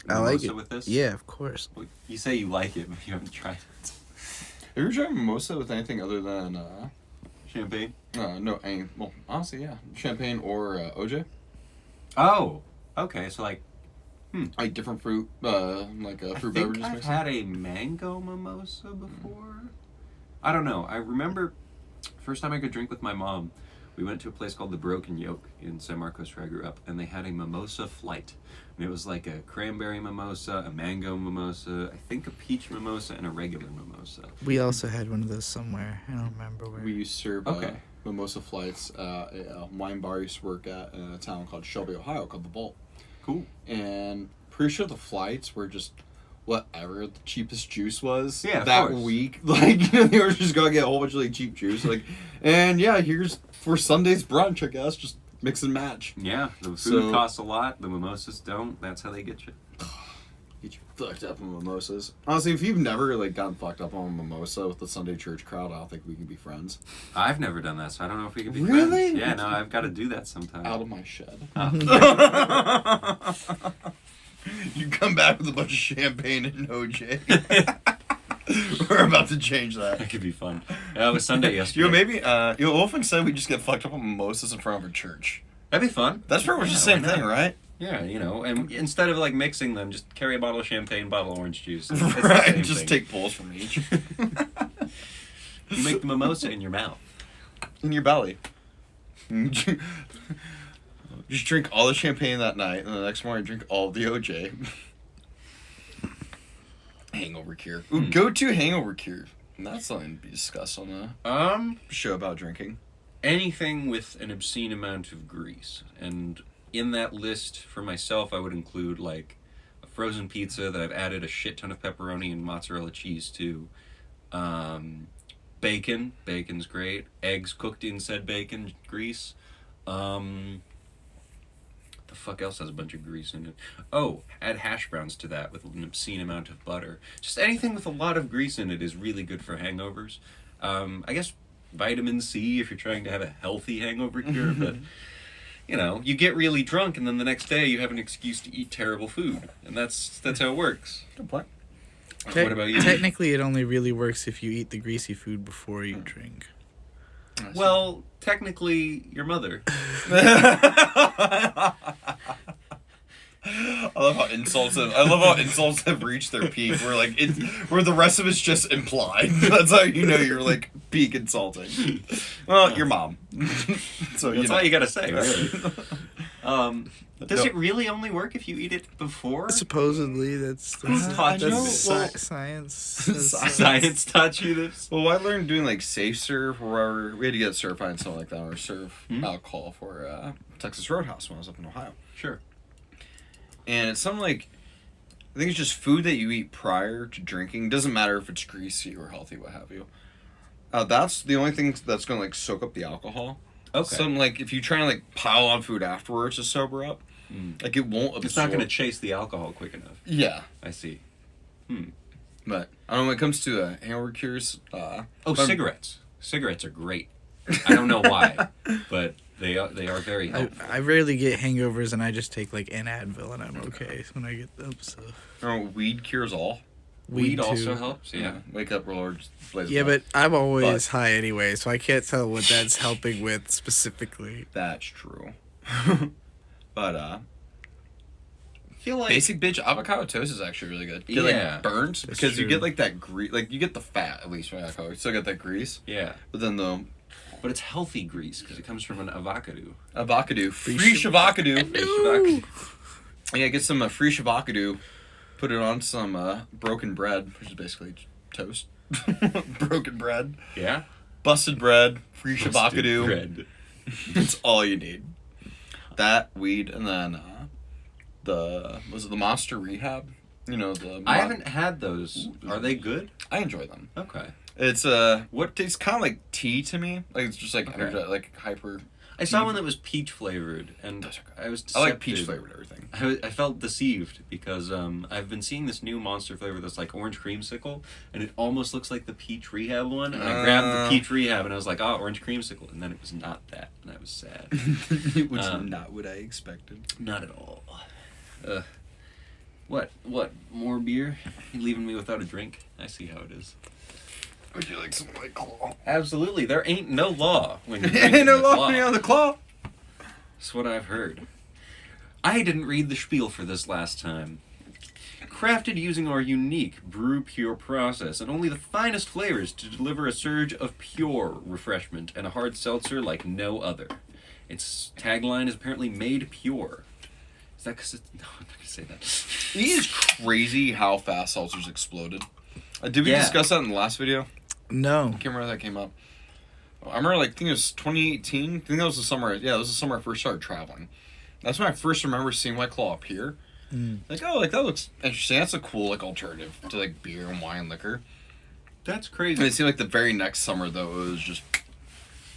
I like Mimosa it. with this? Yeah, of course. Well, you say you like it, but you haven't tried it. Have you ever tried mimosa with anything other than, Champagne? no, well, honestly, yeah. Champagne or OJ? Oh, okay. So like, Like different fruit, like I fruit think beverages I've mixed. had a mango mimosa before. I don't know. I remember first time I could drink with my mom. We went to a place called the Broken Yoke in San Marcos where I grew up, and they had a mimosa flight. And it was like a cranberry mimosa, a mango mimosa, I think a peach mimosa, and a regular mimosa. We also had one of those somewhere. I don't remember where. We used to serve Okay. mimosa flights at a wine bar I used to work at in a town called Shelby, Ohio, called The Vault. Cool. And pretty sure the flights were just whatever the cheapest juice was Yeah, of that course. week. Like, they were just gonna get a whole bunch of like cheap juice. Like, and yeah, here's for Sunday's brunch, I guess. Just mix and match. Yeah, the food So- costs a lot. The mimosas don't. That's how they get you. Get you fucked up on mimosas. Honestly, if you've never like gotten fucked up on a mimosa with the Sunday church crowd, I don't think we can be friends. I've never done that, so I don't know if we can be Really? friends. Yeah, no, I've got to do that sometime. Out of my shed. Oh. You come back with a bunch of champagne and OJ. We're about to change that. That could be fun. Yeah, it was Sunday yesterday. You know, maybe, Wolfing said we just get fucked up on mimosas in front of a church. That'd be fun. That's pretty much the same why not? thing, right? Yeah, you know, and instead of like mixing them, just carry a bottle of champagne, bottle of orange juice. It's the Right, same just thing. take pulls from each. You make the mimosa in your mouth. In your belly. Just drink all the champagne that night, and the next morning drink all of the OJ. Hangover cure. Ooh, go-to hangover cure. And that's something to be discussed on a show about drinking. Anything with an obscene amount of grease, and in that list for myself, I would include like a frozen pizza that I've added a shit ton of pepperoni and mozzarella cheese to. Bacon. Bacon's great. Eggs cooked in said bacon grease. The fuck else has a bunch of grease in it? Oh, add hash browns to that with an obscene amount of butter. Just anything with a lot of grease in it is really good for hangovers. I guess vitamin C if you're trying to have a healthy hangover cure, but you know, you get really drunk and then the next day you have an excuse to eat terrible food, and that's how it works. Good point. What about you? Technically, it only really works if you eat the greasy food before you drink. Well, technically, your mother. I love how insults have reached their peak. Where the rest of it's just implied. That's how you know you're like peak insulting. Well, your mom. So That's all you gotta say, really. Does No. it really only work if you eat it before? Supposedly, that's taught you that's this? Well, science. Science taught you this? Well, I learned doing like safe serve, where we had to get certified and stuff like that, or serve alcohol for Texas Roadhouse when I was up in Ohio. Sure. And it's something like, I think it's just food that you eat prior to drinking. Doesn't matter if it's greasy or healthy, what have you. That's the only thing that's gonna like soak up the alcohol. Okay. Something like if you try to like pile on food afterwards to sober up, like it won't absorb. It's not going to chase the alcohol quick enough. Yeah, I see. but I don't know when it comes to hangover cures. Cigarettes. Cigarettes are great. I don't know why, but they are very helpful. I rarely get hangovers, and I just take like an Advil, and I'm okay when I get them. So Weed cures all. Weed too. also helps, yeah. Wake up, roller, just blaze a Yeah, blunt. but I'm always high anyway, so I can't tell what that's helping with specifically. That's true. But I feel like basic bitch avocado toast is actually really good. It Yeah. like burns That's because you true. get like that grease, like you get the fat at least from avocado. You still get that grease, yeah, but then the but it's healthy grease because it comes from an avocado. avocado, Free free shav- shavocado. Yeah, get some free shavocado, put it on some broken bread, which is basically toast. Broken bread, Yeah, busted bread, free Busted shavocado. bread. That's all you need. That weed and then the Monster Rehab? You know I haven't had those. Are they good? I enjoy them. Okay. It's what tastes kind of like tea to me. Like it's just like Okay. like hyper. I saw one that was peach flavored, and I was I like decepted. peach flavored everything. I felt deceived because I've been seeing this new Monster flavor that's like orange creamsicle, and it almost looks like the peach rehab one. And I grabbed the peach rehab, and I was like, "Oh, orange creamsicle," and then it was not that, and I was sad. It was not what I expected. Not at all. What? More beer? You leaving me without a drink? I see how it is. Would you like some White Claw? Absolutely. There ain't no law when you're Ain't drinking no the law claw. on the claw. That's what I've heard. I didn't read the spiel for this last time. Crafted using our unique brew pure process and only the finest flavors to deliver a surge of pure refreshment and a hard seltzer like no other. Its tagline is apparently made pure. Is that because it's... No, I'm not going to say that. It is crazy how fast seltzers exploded. Did we discuss that in the last video? No. I can't remember if that came up. I remember, like, I think it was 2018. I think that was the summer. Yeah, it was the summer I first started traveling. That's when I first remember seeing White Claw up here. Like, oh, like, that looks interesting. That's a cool, like, alternative to, like, beer and wine and liquor. That's And crazy. it seemed like the very next summer, though, it was just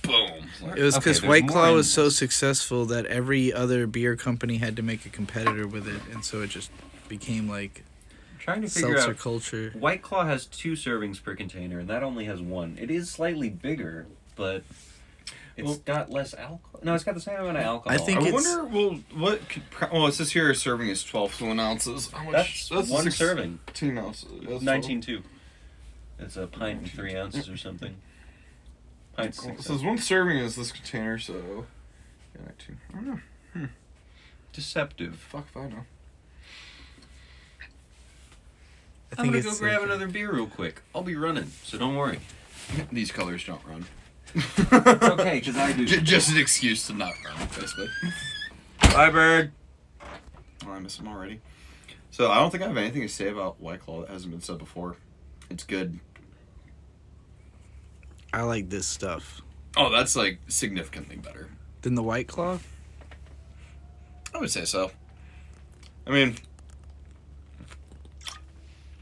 boom. Like, It was Okay, because there's White more Claw in was so this. successful that every other beer company had to make a competitor with it, and so it just became like Trying to figure seltzer out... culture. White Claw has 2 servings per container, and that only has 1. It is slightly bigger, but it's got less alcohol. No, it's got the same amount of alcohol. I think I it's- wonder, well, what could... Well, it says here a serving is 12 fluid ounces. How much? That's one serving. 16 ounces. That's 19.2. It's a pint and 3 ounces or something. Pint 6 Well, it ounces. says one serving is this container, so... Yeah, 2. I don't know. Deceptive. Fuck if I know. I I'm gonna it's go grab like- another beer real quick. I'll be running, so don't worry. These colors don't run. It's okay, because I do. Just an excuse to not run, basically. Bye, bird. Oh, I miss him already. So I don't think I have anything to say about White Claw that hasn't been said before. It's good. I like this stuff. Oh, that's like significantly better. Than the White Claw? I would say so. I mean,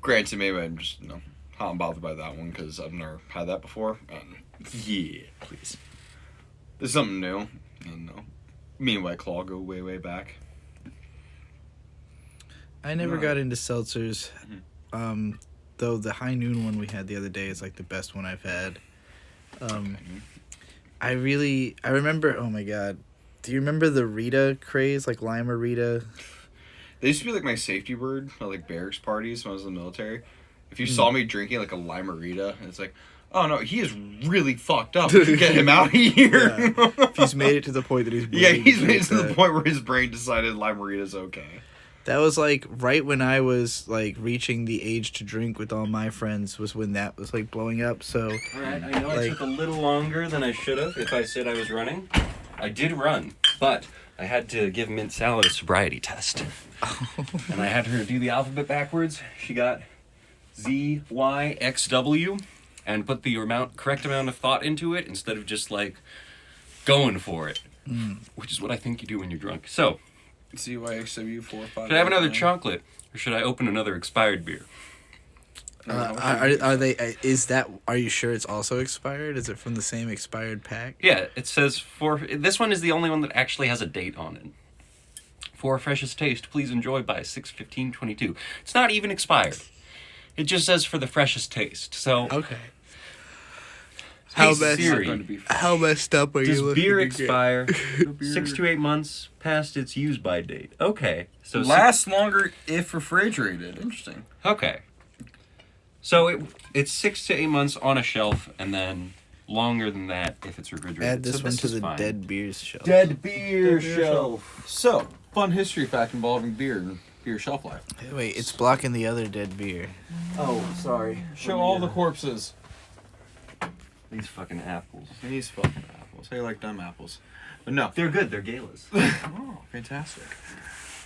granted, maybe I'm just, not bothered by that one because I've never had that before. Yeah, please. There's something new. And me and White Claw go way, way back. I never Right. got into seltzers. Though the High Noon one we had the other day is like the best one I've had. I remember, oh my god. Do you remember the Rita craze? Like Lima Rita? They used to be like my safety word at like barracks parties when I was in the military. If you saw me drinking like a Lima-Rita, it's like, oh no, he is really fucked up. We should get him out of here. Yeah. If he's made it to the point that he's Yeah, willing he's to made drink it to the that. point where his brain decided Lima-Rita's okay. That was like right when I was like reaching the age to drink with all my friends was when that was like blowing up. So Alright, I know it Like- took a little longer than I should have if I said I was running. I did run, but I had to give Mint Salad a sobriety test. And I had her do the alphabet backwards. She got ZYXW and put the correct amount of thought into it instead of just like going for it. Which is what I think you do when you're drunk. So, CYXW45. should I have another chocolate or should I open another expired beer? are they? Are you sure it's also expired? Is it from the same expired pack? Yeah, it says this one is the only one that actually has a date on it. For freshest taste, please enjoy by 6/15/22. It's not even expired. It just says for the freshest taste. So, Okay. hey How messed- Siri, How messed up are does you? beer looking to get? expire 6 to 8 months past its use by date? Okay. So Lasts longer if refrigerated. Interesting. Okay. So it's 6 to 8 months on a shelf, and then longer than that if it's refrigerated. Add this So one to is the fine. dead beers shelf. Dead beer shelf. So, fun history fact involving beer and beer shelf life. Hey, wait, it's blocking the other dead beer. Oh, sorry. Show all the corpses. These fucking apples. These fucking apples. How you like dumb apples? But no. They're good. They're galas. Oh, fantastic.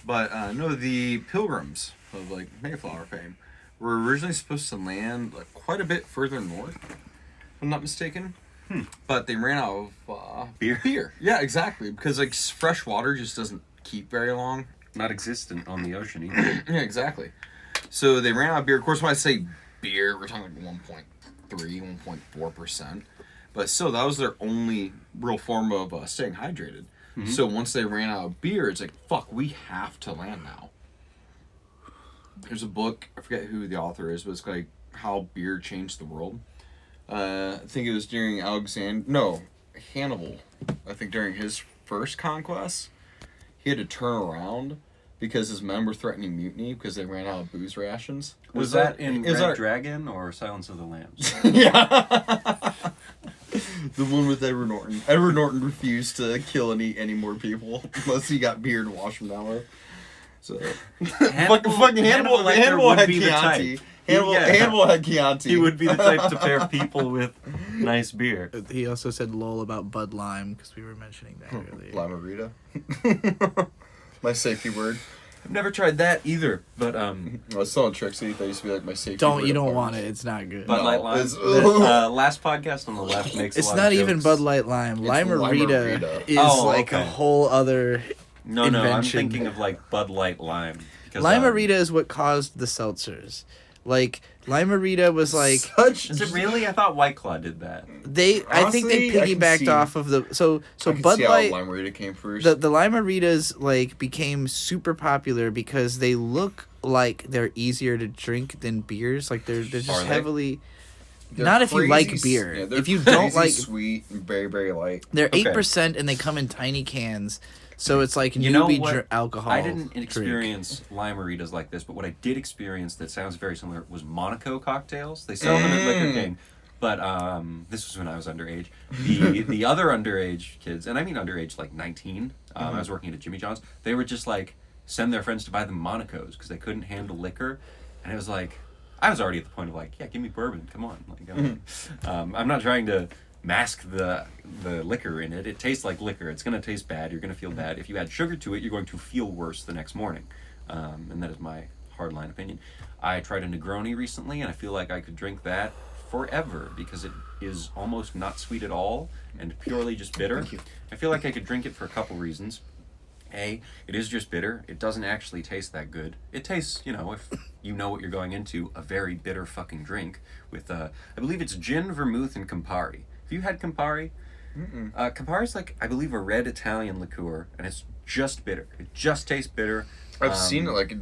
But no, the Pilgrims of like Mayflower fame were originally supposed to land like quite a bit further north, if I'm not mistaken. But they ran out of Beer? Beer, yeah, exactly. Because like fresh water just doesn't keep very long. Not existent on the ocean either. Yeah, exactly. So they ran out of beer. Of course, when I say beer, we're talking like 1.3, 1.4%. But still, that was their only real form of staying hydrated. Mm-hmm. So once they ran out of beer, it's like, fuck, we have to land now. There's a book, I forget who the author is, but it's like how beer changed the world. I think it was during Hannibal. I think during his first conquest, he had to turn around because his men were threatening mutiny because they ran out of booze rations. Was that in Red Dragon or Silence of the Lambs? Yeah. The one with Edward Norton. Edward Norton refused to kill any more people unless he got beer to wash them down with. So fucking Hannibal had Chianti. Hannibal had Chianti. He would be the type to pair people with nice beer. He also said lol about Bud Lime because we were mentioning that earlier. Limerita. My safety word. I've never tried that either, but I was telling Trixie that used to be like my safety word. You don't want it. It's not good. Bud Light Lime. Last podcast on the left makes. It's a lot not of even jokes. Bud Light Lime. Limerita is okay. a whole other. No, invention. I'm thinking of like Bud Light Lime. Because, Limerita is what caused the seltzers. Like Limerita was like. Is it really? I thought White Claw did that. I think they piggybacked off of the so Bud Light. How Limerita came first. The Limeritas like became super popular because they look like they're easier to drink than beers. Like they're just heavily. Not if you like beer. Yeah, if you don't like sweet and very, very light. They're 8% and they come in tiny cans. So it's like alcohol. I didn't experience Limeritas like this, but what I did experience that sounds very similar was Monaco cocktails. They sell them at Liquor King, but this was when I was underage. The other underage kids, and I mean underage like 19, I was working at Jimmy John's, they would just like send their friends to buy them Monacos because they couldn't handle liquor. And it was like, I was already at the point of like, yeah, give me bourbon, come on. Like, I'm not trying to mask the liquor in it. It tastes like liquor. It's going to taste bad. You're going to feel bad. If you add sugar to it, you're going to feel worse the next morning. And that is my hardline opinion. I tried a Negroni recently, and I feel like I could drink that forever because it is almost not sweet at all and purely just bitter. Thank you. I feel like I could drink it for a couple reasons. A, it is just bitter. It doesn't actually taste that good. It tastes, if you know what you're going into, a very bitter fucking drink with, I believe it's gin, vermouth, and Campari. Have you had Campari? Campari's like, I believe, a red Italian liqueur, and it's just bitter. It just tastes bitter. I've seen it like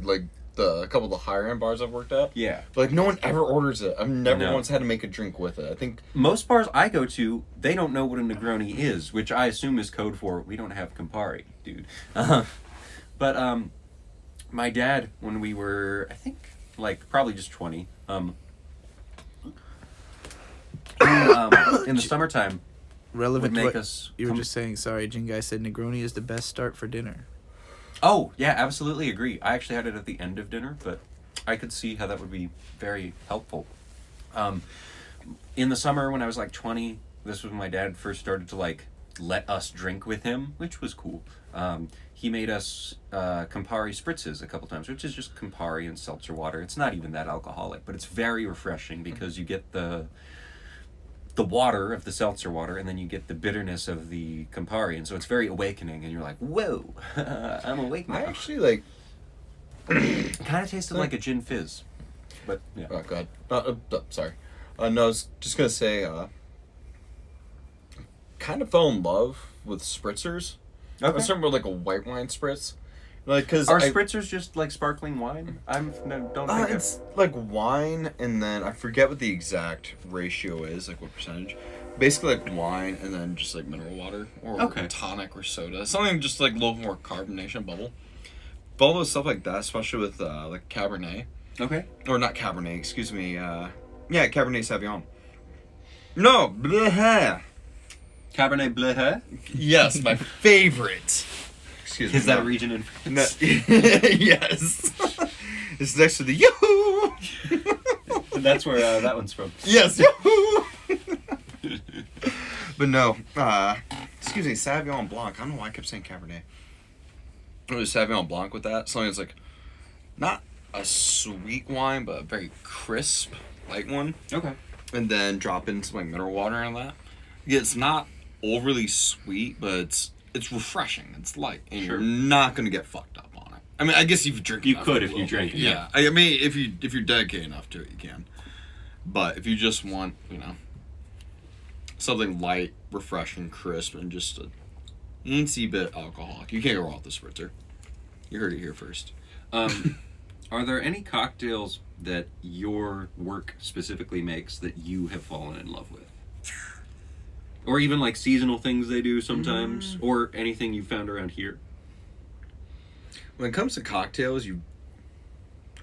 a couple of the higher end bars I've worked at. Yeah. But like no one ever orders it. I've never once had to make a drink with it. I think most bars I go to, they don't know what a Negroni is, which I assume is code for we don't have Campari, dude. But my dad, when we were, I think, like probably just 20, in the summertime, relevant would to make what us. you were just saying. Sorry, Jin Guy said Negroni is the best start for dinner. Oh, yeah, absolutely agree. I actually had it at the end of dinner, but I could see how that would be very helpful. In the summer, when I was like 20, this was when my dad first started to like let us drink with him, which was cool. He made us Campari spritzes a couple times, which is just Campari and seltzer water. It's not even that alcoholic, but it's very refreshing because you get the water of the seltzer water, and then you get the bitterness of the Campari, and so it's very awakening, and you're like, whoa, I'm awake now. I actually like... It kind of tasted like a gin fizz, but yeah. Oh, God. Sorry. No, I was just going to say, kind of fell in love with spritzers. Okay. I was talking about like a white wine spritz. Like, cause Are spritzers just like sparkling wine? Don't think it's like wine, and then I forget what the exact ratio is, like what percentage. Basically, like wine, and then just like mineral water or tonic or soda, something just like a little more carbonation, bubble. But all those stuff like that, especially with like Cabernet. Okay. Or not Cabernet, excuse me. Yeah, Cabernet Sauvignon. No, bleh. Cabernet Bleu. Yes, my favorite. Excuse me. Is that a region in France? Yes. It's next to the Yahoo! That's where that one's from. Yes, Yahoo! But no, excuse me, Sauvignon Blanc. I don't know why I kept saying Cabernet. It was Sauvignon Blanc with that. Something that's like, not a sweet wine, but a very crisp, light one. Okay. And then drop in some like mineral water on that. Yeah, it's not overly sweet, but it's refreshing. It's light, and you're not gonna get fucked up on it. I mean, I guess if you drink, you could if you drink it. Yeah, I mean, if you're dedicated enough to it, you can. But if you just want, something light, refreshing, crisp, and just a teensy bit alcoholic. You can't go wrong with the spritzer. You heard it here first. Are there any cocktails that your work specifically makes that you have fallen in love with? Or even like seasonal things they do sometimes, or anything you found around here? When it comes to cocktails,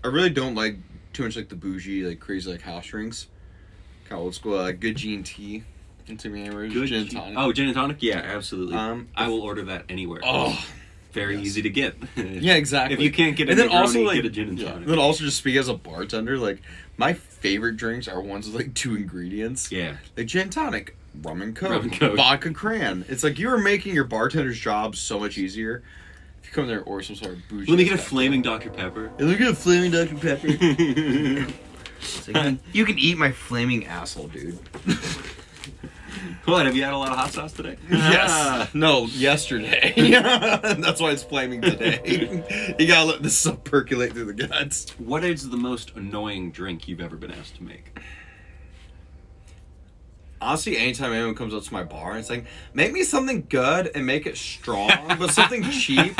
I really don't like too much like the bougie, like crazy like house drinks. Kind of old school, like good G&T. Into me, gin and tonic. Oh, gin and tonic? Yeah, absolutely. I will order that anywhere. Oh, very easy to get. Yeah, exactly. If you can't get a and then Negroni, also like get a gin and tonic. And then also just speak as a bartender, like my favorite drinks are ones with like 2 ingredients. Yeah. Like gin and tonic, rum and Rum and coke, Coke. vodka cran. It's like you are making your bartender's job so much easier. If you come there and order some sort of bougie. Let me get a flaming Dr. Pepper. Let me get a flaming Dr. Pepper. It's like, you can eat my flaming asshole, dude. What, have you had a lot of hot sauce today? Yes. No, yesterday. That's why it's flaming today. You gotta let this stuff percolate through the guts. What is the most annoying drink you've ever been asked to make? Honestly, anytime anyone comes up to my bar, it's like, make me something good and make it strong, but something cheap.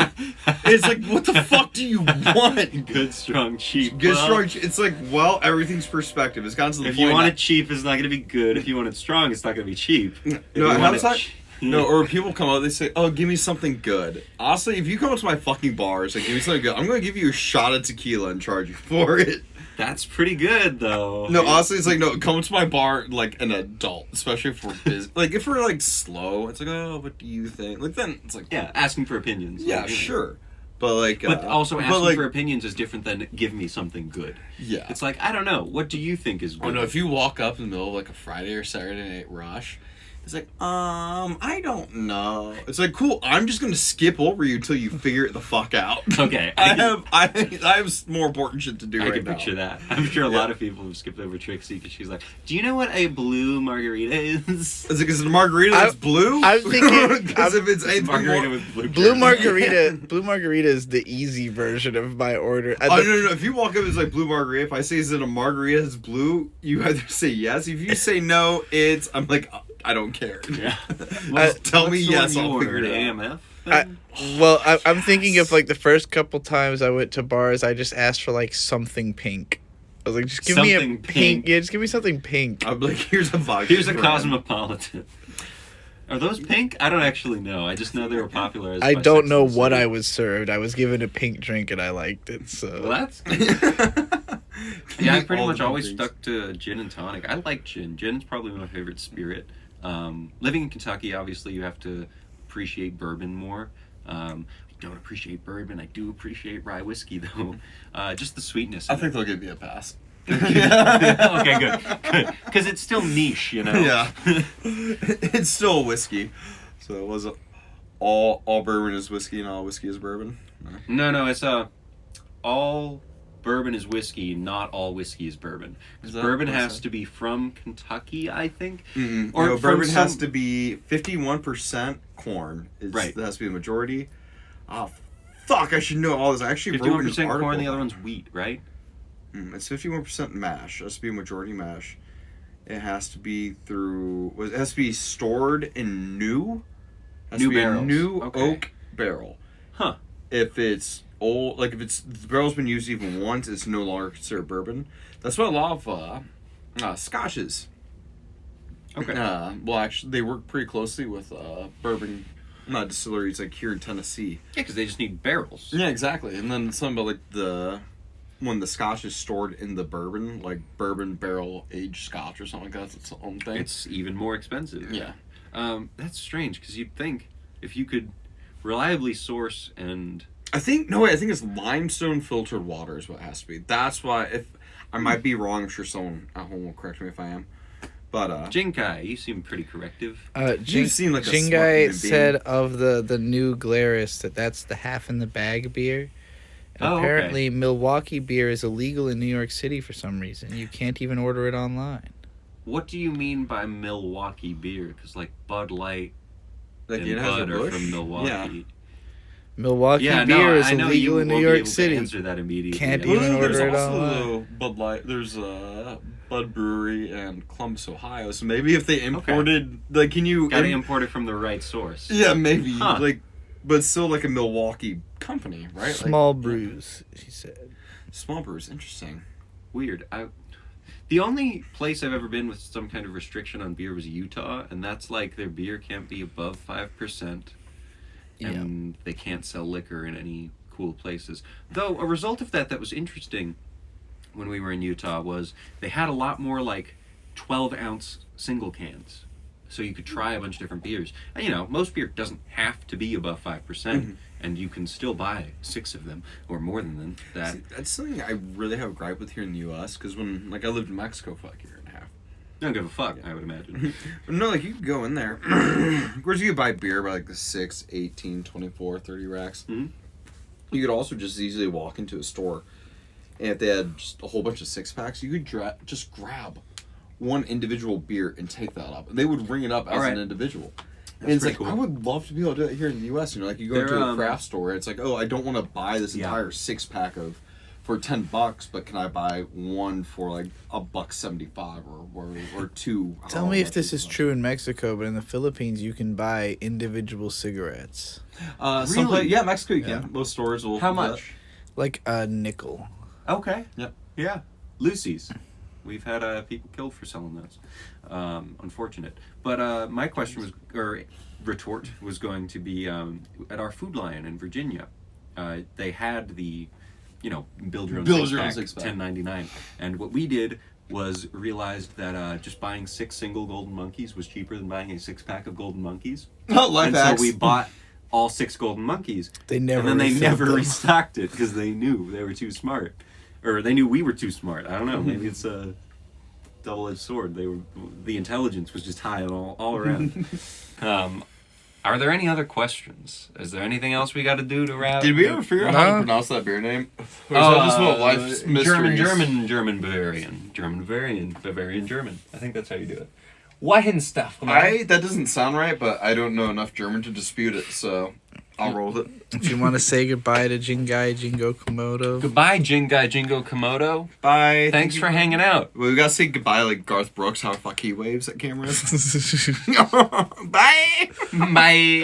It's like, what the fuck do you want? Good, strong, cheap. Good, Well, strong. It's like, well, everything's perspective. It's gotten to the If point. you want it cheap, it's not going to be good. If you want it strong, it's not going to be cheap. If No, you how want does it that? No, or people come out, they say, "Oh, give me something good." Honestly, if you come up to my fucking bar, it's like, "Give me something good," I'm gonna give you a shot of tequila and charge you for it. That's pretty good, though. No, honestly, it's like, no, come to my bar like an adult, especially if we're busy. Like, if we're like slow, it's like, "Oh, what do you think?" Like, then it's like, Yeah, asking for opinions. yeah, Like, you know. sure, but like, But also but, asking like, for opinions is different than give me something good. yeah. It's like, I don't know. What do you think is good? Oh no, if you walk up in the middle of like a Friday or Saturday night rush, it's like, I don't know. It's like, cool, I'm just gonna skip over you until you figure it the fuck out. Okay. I have more important shit to do I right can now. picture that. I'm sure a lot of people have skipped over Trixie because she's like, do you know what a blue margarita is? Is it a margarita that's blue? I'm thinking- Because if it's anything Margarita more... with blue Blue margarita. margarita is the easy version of my order. Oh, no. If you walk up, it's like blue margarita. If I say, is it a margarita that's blue? You either say yes. If you say no, I'm like, I don't care. Yeah. Tell me What's the yes, one you I'll figure ordered, it out. AMF? I'm thinking of like the first couple times I went to bars, I just asked for like something pink. I was like, just give me a Something pink. pink. Yeah, just give me something pink. I'm like, here's a vodka. Here's a brand. Cosmopolitan. Are those pink? I don't actually know. I just know they were popular. I don't know what I was served. I was given a pink drink and I liked it. So Well, that's good. Yeah, I pretty All much the always drinks. stuck to gin and tonic. I like gin. Gin's probably my favorite spirit. Living in Kentucky, obviously, you have to appreciate bourbon more. I don't appreciate bourbon. I do appreciate rye whiskey, though. Just the sweetness. I think they'll give me a pass. Okay, good. Because it's still niche, you know? Yeah. It's still a whiskey. So it wasn't all bourbon is whiskey and all whiskey is bourbon. No, it's all bourbon is whiskey, not all whiskey is bourbon. Because bourbon has to be from Kentucky, I think. Mm-mm. Or No, from bourbon has some- to be 51% corn. Right. That has to be the majority. Oh, fuck, I should know all this. I actually wrote an 51% article corn, the other about one's wheat, right? It's 51% mash. It has to be a majority mash. It has to be it has to be stored in new. It has New to be barrels. a new Okay. oak barrel. Huh. If it's old, like if the barrel's been used even once, it's no longer considered bourbon. That's what a lot of scotches. Okay. Well, actually, they work pretty closely with bourbon, not distilleries like here in Tennessee. Yeah, because they just need barrels. Yeah, exactly. And then something about like when the scotch is stored in the bourbon, like bourbon barrel aged scotch or something like that, it's its own thing. It's even more expensive. Yeah. That's strange, because you'd think if you could reliably source and... I think it's limestone filtered water is what it has to be. That's why, if I might be wrong, I'm sure someone at home will correct me if I am. But Jinkai, you seem pretty corrective. You seem like a smart human Jingai being. said of the new Glarus that's the half in the bag beer. And Oh, okay. apparently, Milwaukee beer is illegal in New York City for some reason. You can't even order it online. What do you mean by Milwaukee beer? Because, like, Bud Light like and Anheuser Bud are Busch? from Milwaukee. Yeah. Milwaukee Yeah, beer no, is I know illegal you in New won't be York able to City. answer that immediately. Can't Yeah. even Well, there's order it also online. Bud Light. There's Bud Brewery in Columbus, Ohio. So maybe if they imported, like, can you... Gotta import it from the right source. Yeah, maybe. Huh. Like, but still like a Milwaukee company, right? Small like, brews, she said. Small brews, interesting. Weird. The only place I've ever been with some kind of restriction on beer was Utah, and that's like their beer can't be above 5%, and they can't sell liquor in any cool places. Though a result of that was interesting when we were in Utah was they had a lot more like 12-ounce single cans. So you could try a bunch of different beers. And, you know, most beer doesn't have to be above 5%, and you can still buy 6 of them, or more than that. See, that's something I really have a gripe with here in the U.S., because when, like, I lived in Mexico for, like, a year and a half. I don't give a fuck, I would imagine. But no, like, you could go in there. Of course, you could buy beer by, like, the 6, 18, 24, 30 racks. Mhm. You could also just easily walk into a store, and if they had just a whole bunch of 6-packs, you could just grab one individual beer and take that up. They would ring it up as an individual. And it's like, cool. I would love to be able to do it here in the U.S. You know, like you go into a craft store, and it's like, oh, I don't want to buy this entire 6-pack for $10, but can I buy one for like $1.75 or two? Tell me if this is true in Mexico, but in the Philippines, you can buy individual cigarettes. Really? Yeah, Mexico you can. Most stores will. How do that. much? Like a nickel. Okay. Yep. Yeah. Lucy's. We've had people killed for selling those. Unfortunate. But my question was, or retort was going to be, at our Food Lion in Virginia, they had the, you know, build your own six-pack, $10.99. And what we did was realized that just buying 6 single golden monkeys was cheaper than buying a 6-pack of golden monkeys. Oh, life and hacks. so we bought all 6 golden monkeys. And then they refilled never them. restocked it because they knew they were too smart. Or they knew we were too smart. I don't know. Maybe it's a double-edged sword. The intelligence was just high all around. Are there any other questions? Is there anything else we got to do to wrap? Did we ever figure out how to pronounce that beer name? Or is that just one of life's mysteries? German, Bavarian, German. I think that's how you do it. Weihenstuff. That doesn't sound right, but I don't know enough German to dispute it, so I'll roll with it. If you want to say goodbye to Jingai Jingo Komodo. Goodbye, Jingai Jingo Komodo. Bye. Thanks for hanging out. We gotta say goodbye like Garth Brooks, how the fuck he waves at cameras. Bye. Bye.